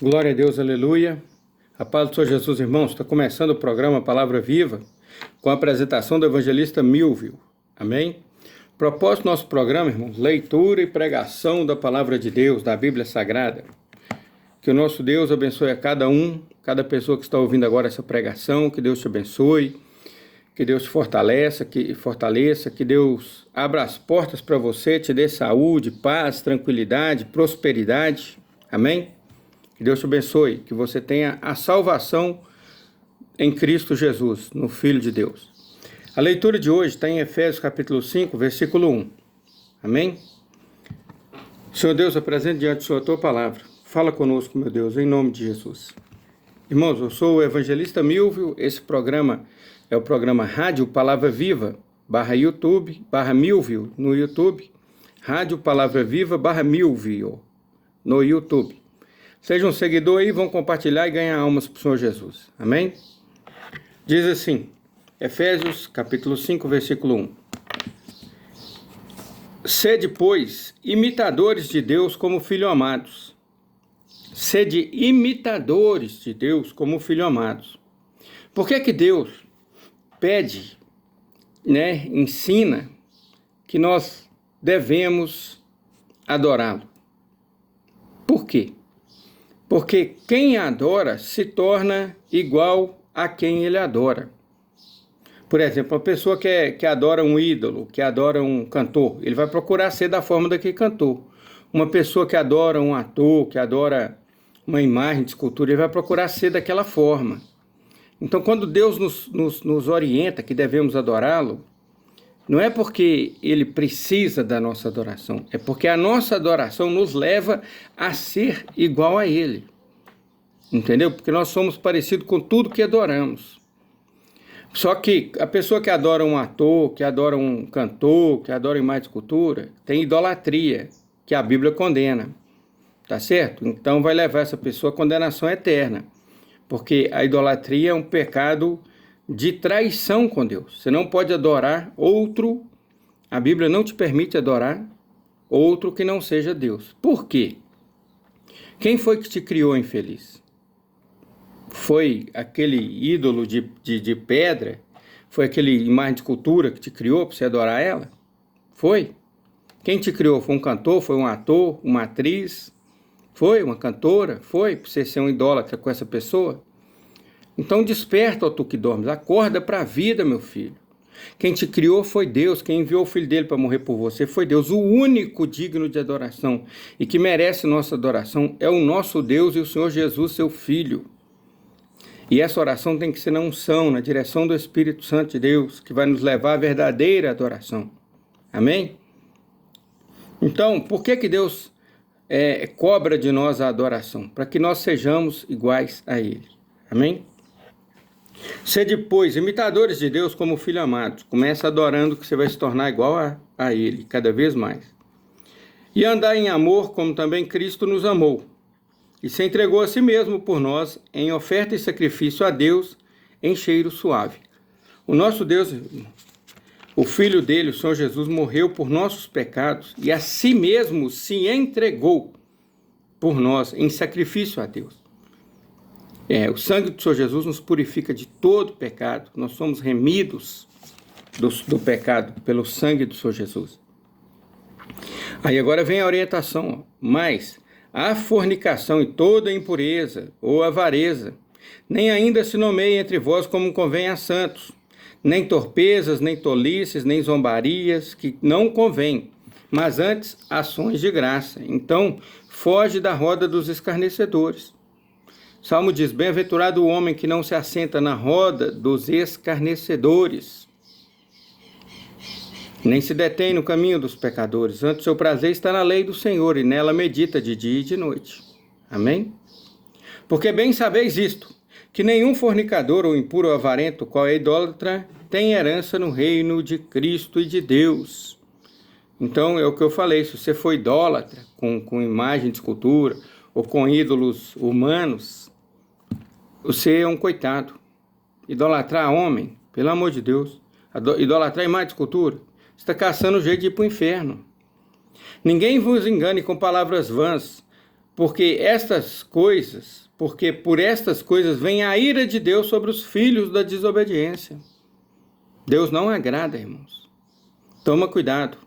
Glória a Deus, aleluia. A paz do Senhor Jesus, irmãos. Está começando o programa Palavra Viva com a apresentação do evangelista Milvio. Amém? Propósito do nosso programa, irmãos, leitura e pregação da Palavra de Deus, da Bíblia Sagrada. Que o nosso Deus abençoe a cada pessoa que está ouvindo agora essa pregação, que Deus te abençoe, que Deus te fortaleça, que Deus abra as portas para você, te dê saúde, paz, tranquilidade, prosperidade. Amém? Que Deus te abençoe, que você tenha a salvação em Cristo Jesus, no Filho de Deus. A leitura de hoje está em Efésios capítulo 5, versículo 1. Amém? Senhor Deus, apresento diante do Senhor a tua palavra. Fala conosco, meu Deus, em nome de Jesus. Irmãos, eu sou o evangelista Milvio. Esse programa é o programa Rádio Palavra Viva, /YouTube, /Milvio no YouTube. Rádio Palavra Viva, /Milvio no YouTube. Seja um seguidor aí, vão compartilhar e ganhar almas para o Senhor Jesus. Amém? Diz assim, Efésios capítulo 5, versículo 1. Sede, pois, imitadores de Deus como filhos amados. Sede imitadores de Deus como filhos amados. Por que Deus pede, ensina que nós devemos adorá-lo? Por quê? Porque quem adora se torna igual a quem ele adora. Por exemplo, uma pessoa que adora um ídolo, que adora um cantor, ele vai procurar ser da forma daquele cantor. Uma pessoa que adora um ator, que adora uma imagem de escultura, ele vai procurar ser daquela forma. Então, quando Deus nos orienta que devemos adorá-lo, não é porque ele precisa da nossa adoração, é porque a nossa adoração nos leva a ser igual a ele. Entendeu? Porque nós somos parecidos com tudo que adoramos. Só que a pessoa que adora um ator, que adora um cantor, que adora imagem de escultura, tem idolatria, que a Bíblia condena. Tá certo? Então vai levar essa pessoa à condenação eterna. Porque a idolatria é um pecado de traição com Deus. Você não pode adorar outro, a Bíblia não te permite adorar outro que não seja Deus. Por quê? Quem foi que te criou, infeliz? Foi aquele ídolo de pedra? Foi aquele imagem de escultura que te criou para você adorar ela? Foi? Quem te criou? Foi um cantor? Foi um ator? Uma atriz? Foi uma cantora? Foi para você ser um idólatra com essa pessoa? Então desperta, ó tu que dormes, acorda para a vida, meu filho. Quem te criou foi Deus, quem enviou o Filho dele para morrer por você foi Deus, o único digno de adoração e que merece nossa adoração é o nosso Deus e o Senhor Jesus, seu Filho. E essa oração tem que ser na unção, na direção do Espírito Santo de Deus, que vai nos levar à verdadeira adoração. Amém? Então, por que Deus cobra de nós a adoração? Para que nós sejamos iguais a Ele. Amém? Sede, pois, imitadores de Deus como filho amado. Começa adorando que você vai se tornar igual a Ele, cada vez mais. E andar em amor como também Cristo nos amou. E se entregou a si mesmo por nós em oferta e sacrifício a Deus em cheiro suave. O nosso Deus, o Filho dele, o Senhor Jesus, morreu por nossos pecados e a si mesmo se entregou por nós em sacrifício a Deus. O sangue do Senhor Jesus nos purifica de todo pecado. Nós somos remidos do pecado pelo sangue do Senhor Jesus. Aí agora vem a orientação. Mas a fornicação e toda impureza ou avareza, nem ainda se nomeie entre vós como convém a santos, nem torpezas, nem tolices, nem zombarias, que não convém, mas antes ações de graça. Então, foge da roda dos escarnecedores. Salmo diz, bem-aventurado o homem que não se assenta na roda dos escarnecedores, nem se detém no caminho dos pecadores. Antes seu prazer está na lei do Senhor, e nela medita de dia e de noite. Amém? Porque bem sabeis isto, que nenhum fornicador ou impuro ou avarento, qual é idólatra, tem herança no reino de Cristo e de Deus. Então, é o que eu falei, se você for idólatra, com imagem de escultura, ou com ídolos humanos, você é um coitado. Idolatrar homem, pelo amor de Deus, idolatrar imagem de escultura, você está caçando o jeito de ir para o inferno. Ninguém vos engane com palavras vãs, porque por estas coisas vem a ira de Deus sobre os filhos da desobediência. Deus não agrada, irmãos. Toma cuidado.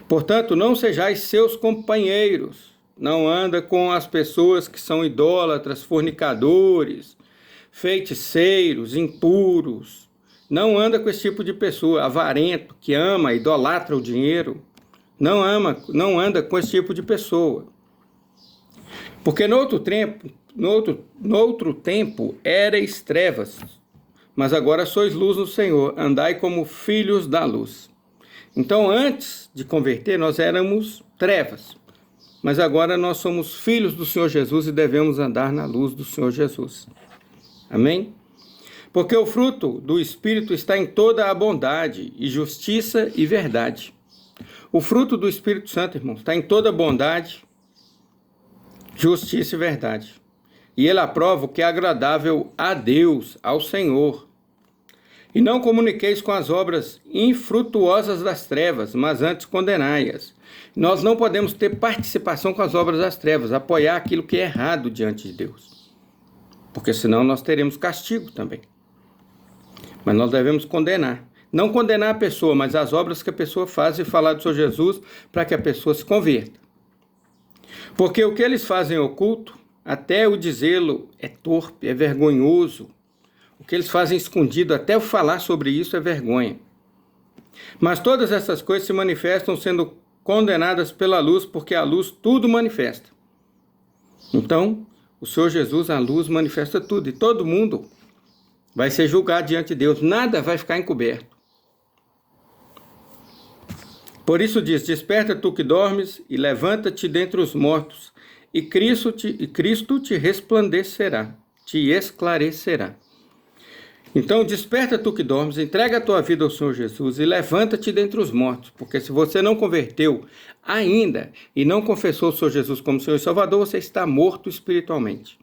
Portanto, não sejais seus companheiros. Não anda com as pessoas que são idólatras, fornicadores, feiticeiros, impuros. Não anda com esse tipo de pessoa, avarento, que ama, idolatra o dinheiro. Não anda com esse tipo de pessoa. Porque no outro tempo erais trevas, mas agora sois luz no Senhor, andai como filhos da luz. Então, antes de converter, nós éramos trevas, mas agora nós somos filhos do Senhor Jesus e devemos andar na luz do Senhor Jesus. Amém? Porque o fruto do Espírito está em toda a bondade e justiça e verdade. O fruto do Espírito Santo, irmãos, está em toda bondade, justiça e verdade. E ele aprova o que é agradável a Deus, ao Senhor. E não comuniqueis com as obras infrutuosas das trevas, mas antes condenai-as. Nós não podemos ter participação com as obras das trevas, apoiar aquilo que é errado diante de Deus. Porque senão nós teremos castigo também. Mas nós devemos condenar. Não condenar a pessoa, mas as obras que a pessoa faz e falar do Senhor Jesus para que a pessoa se converta. Porque o que eles fazem oculto, até o dizê-lo é torpe, é vergonhoso. O que eles fazem escondido, até o falar sobre isso é vergonha. Mas todas essas coisas se manifestam sendo condenadas pela luz, porque a luz tudo manifesta. Então, o Senhor Jesus, a luz, manifesta tudo. E todo mundo vai ser julgado diante de Deus. Nada vai ficar encoberto. Por isso diz, desperta tu que dormes e levanta-te dentre os mortos, e Cristo te resplandecerá, te esclarecerá. Então, desperta tu que dormes, entrega a tua vida ao Senhor Jesus e levanta-te dentre os mortos, porque se você não converteu ainda e não confessou o Senhor Jesus como Senhor e Salvador, você está morto espiritualmente.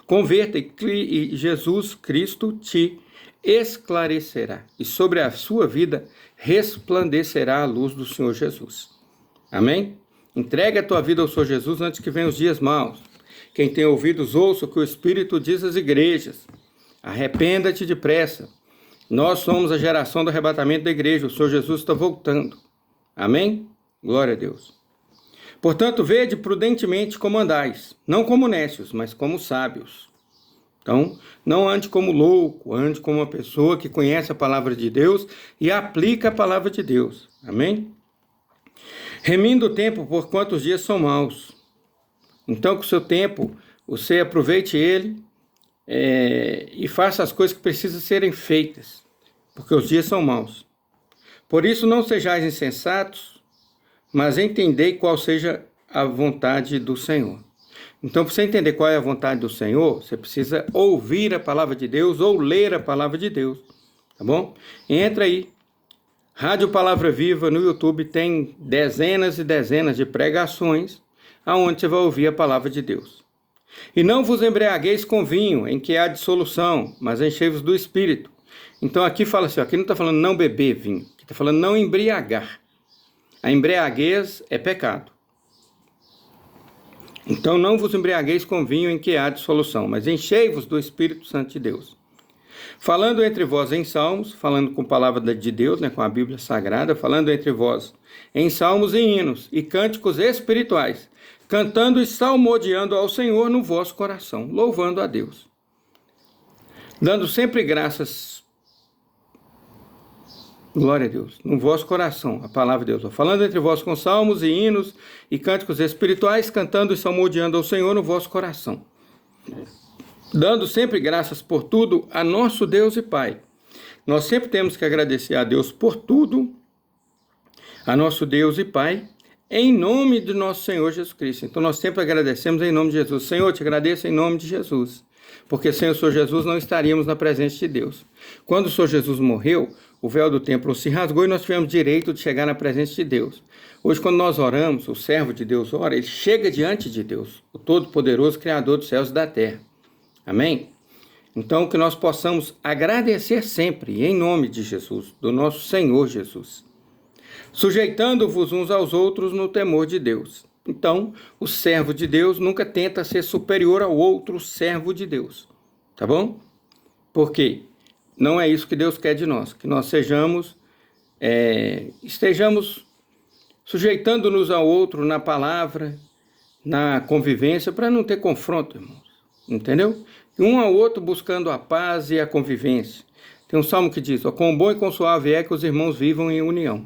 Converta e Jesus Cristo te esclarecerá, e sobre a sua vida resplandecerá a luz do Senhor Jesus. Amém? Entrega a tua vida ao Senhor Jesus antes que venham os dias maus. Quem tem ouvidos, ouça o que o Espírito diz às igrejas. Arrependa-te depressa. Nós somos a geração do arrebatamento da igreja. O Senhor Jesus está voltando. Amém? Glória a Deus. Portanto, vede prudentemente como andais, não como nécios, mas como sábios. Então, não ande como louco, ande como uma pessoa que conhece a palavra de Deus e aplica a palavra de Deus. Amém? Remindo o tempo, por quantos dias são maus. Então, com o seu tempo, você aproveite ele e faça as coisas que precisam serem feitas, porque os dias são maus. Por isso, não sejais insensatos, mas entendei qual seja a vontade do Senhor. Então, para você entender qual é a vontade do Senhor, você precisa ouvir a palavra de Deus ou ler a palavra de Deus, tá bom? Entra aí, Rádio Palavra Viva no YouTube, tem dezenas e dezenas de pregações, aonde você vai ouvir a palavra de Deus. E não vos embriagueis com vinho, em que há dissolução, mas enchei-vos do Espírito. Então aqui fala assim, aqui não está falando não beber vinho, aqui está falando não embriagar. A embriaguez é pecado. Então não vos embriagueis com vinho em que há dissolução, mas enchei-vos do Espírito Santo de Deus. Falando entre vós em salmos, falando com a palavra de Deus, com a Bíblia Sagrada, falando entre vós em salmos e hinos e cânticos espirituais, cantando e salmodiando ao Senhor no vosso coração, louvando a Deus. Dando sempre graças, glória a Deus, no vosso coração, a palavra de Deus. Falando entre vós com salmos e hinos e cânticos espirituais, cantando e salmodiando ao Senhor no vosso coração. Dando sempre graças por tudo a nosso Deus e Pai. Nós sempre temos que agradecer a Deus por tudo, a nosso Deus e Pai, em nome do nosso Senhor Jesus Cristo. Então nós sempre agradecemos em nome de Jesus. Senhor, te agradeço em nome de Jesus, porque sem o Senhor Jesus não estaríamos na presença de Deus. Quando o Senhor Jesus morreu, o véu do templo se rasgou e nós tivemos direito de chegar na presença de Deus. Hoje, quando nós oramos, o servo de Deus ora, ele chega diante de Deus, o Todo-Poderoso Criador dos céus e da terra. Amém? Então, que nós possamos agradecer sempre, em nome de Jesus, do nosso Senhor Jesus, sujeitando-vos uns aos outros no temor de Deus. Então, o servo de Deus nunca tenta ser superior ao outro servo de Deus. Tá bom? Por quê? Não é isso que Deus quer de nós. Que nós estejamos sujeitando-nos ao outro na palavra, na convivência, para não ter confronto, irmãos. Entendeu? E um ao outro buscando a paz e a convivência. Tem um salmo que diz: quão bom e quão suave é que os irmãos vivam em união.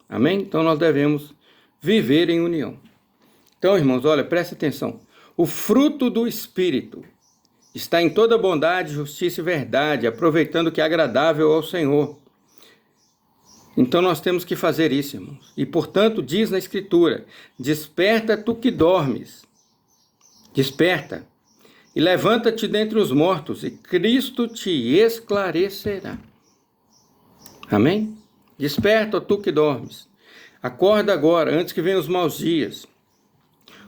Amém? Então nós devemos viver em união. Então, irmãos, olha, presta atenção. O fruto do Espírito está em toda bondade, justiça e verdade, aproveitando o que é agradável ao Senhor. Então nós temos que fazer isso, irmãos. E, portanto, diz na Escritura: desperta tu que dormes. Desperta. E levanta-te dentre os mortos, e Cristo te esclarecerá. Amém? Desperta, tu que dormes. Acorda agora, antes que venham os maus dias.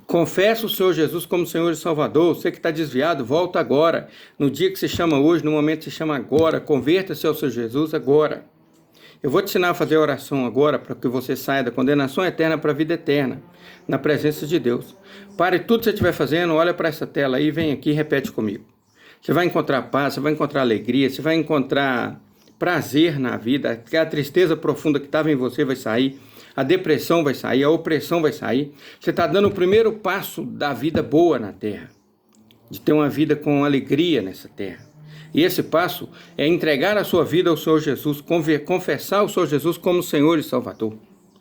Confessa o Senhor Jesus como Senhor e Salvador. Você que está desviado, volta agora. No dia que se chama hoje, no momento que se chama agora. Converta-se ao Senhor Jesus agora. Eu vou te ensinar a fazer a oração agora para que você saia da condenação eterna para a vida eterna, na presença de Deus. Pare tudo que você estiver fazendo, olha para essa tela aí, vem aqui e repete comigo. Você vai encontrar paz, você vai encontrar alegria, você vai encontrar prazer na vida, a tristeza profunda que estava em você vai sair, a depressão vai sair, a opressão vai sair. Você está dando o primeiro passo da vida boa na terra, de ter uma vida com alegria nessa terra. E esse passo é entregar a sua vida ao Senhor Jesus, confessar o Senhor Jesus como Senhor e Salvador.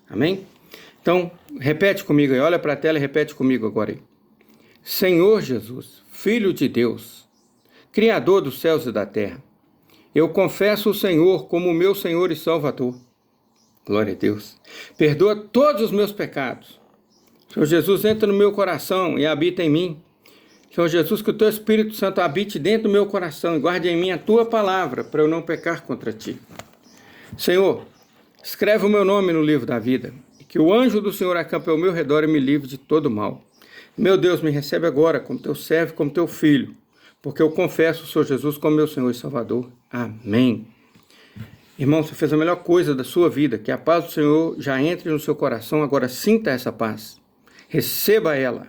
Amém? Então, repete comigo aí, olha para a tela e repete comigo agora aí. Senhor Jesus, Filho de Deus, Criador dos céus e da terra, eu confesso o Senhor como meu Senhor e Salvador. Glória a Deus. Perdoa todos os meus pecados. Senhor Jesus, entra no meu coração e habita em mim. Senhor Jesus, que o Teu Espírito Santo habite dentro do meu coração e guarde em mim a Tua palavra, para eu não pecar contra Ti. Senhor, escreve o meu nome no livro da vida, e que o anjo do Senhor acampe ao meu redor e me livre de todo mal. Meu Deus, me recebe agora como Teu servo, como Teu filho, porque eu confesso o Senhor Jesus como meu Senhor e Salvador. Amém. Irmão, você fez a melhor coisa da sua vida, que a paz do Senhor já entre no seu coração, agora sinta essa paz. Receba ela.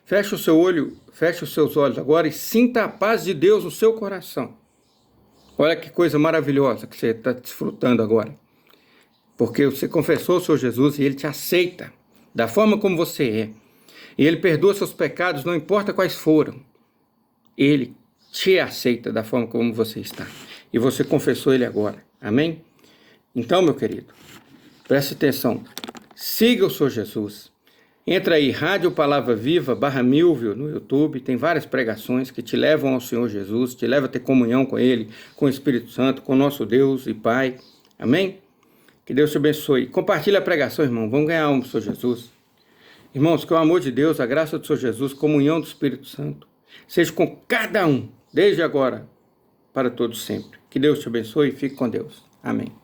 Feche o seu olho, feche os seus olhos agora e sinta a paz de Deus no seu coração. Olha que coisa maravilhosa que você está desfrutando agora. Porque você confessou o Senhor Jesus e Ele te aceita da forma como você é. E Ele perdoa seus pecados, não importa quais foram. Ele te aceita da forma como você está. E você confessou Ele agora. Amém? Então, meu querido, preste atenção. Siga o Senhor Jesus. Entra aí, Rádio Palavra Viva, /Milvio no YouTube. Tem várias pregações que te levam ao Senhor Jesus, te levam a ter comunhão com Ele, com o Espírito Santo, com o nosso Deus e Pai. Amém? Que Deus te abençoe. Compartilhe a pregação, irmão. Vamos ganhar alma do Senhor Jesus. Irmãos, que o amor de Deus, a graça do Senhor Jesus, comunhão do Espírito Santo, seja com cada um, desde agora, para todos sempre. Que Deus te abençoe e fique com Deus. Amém.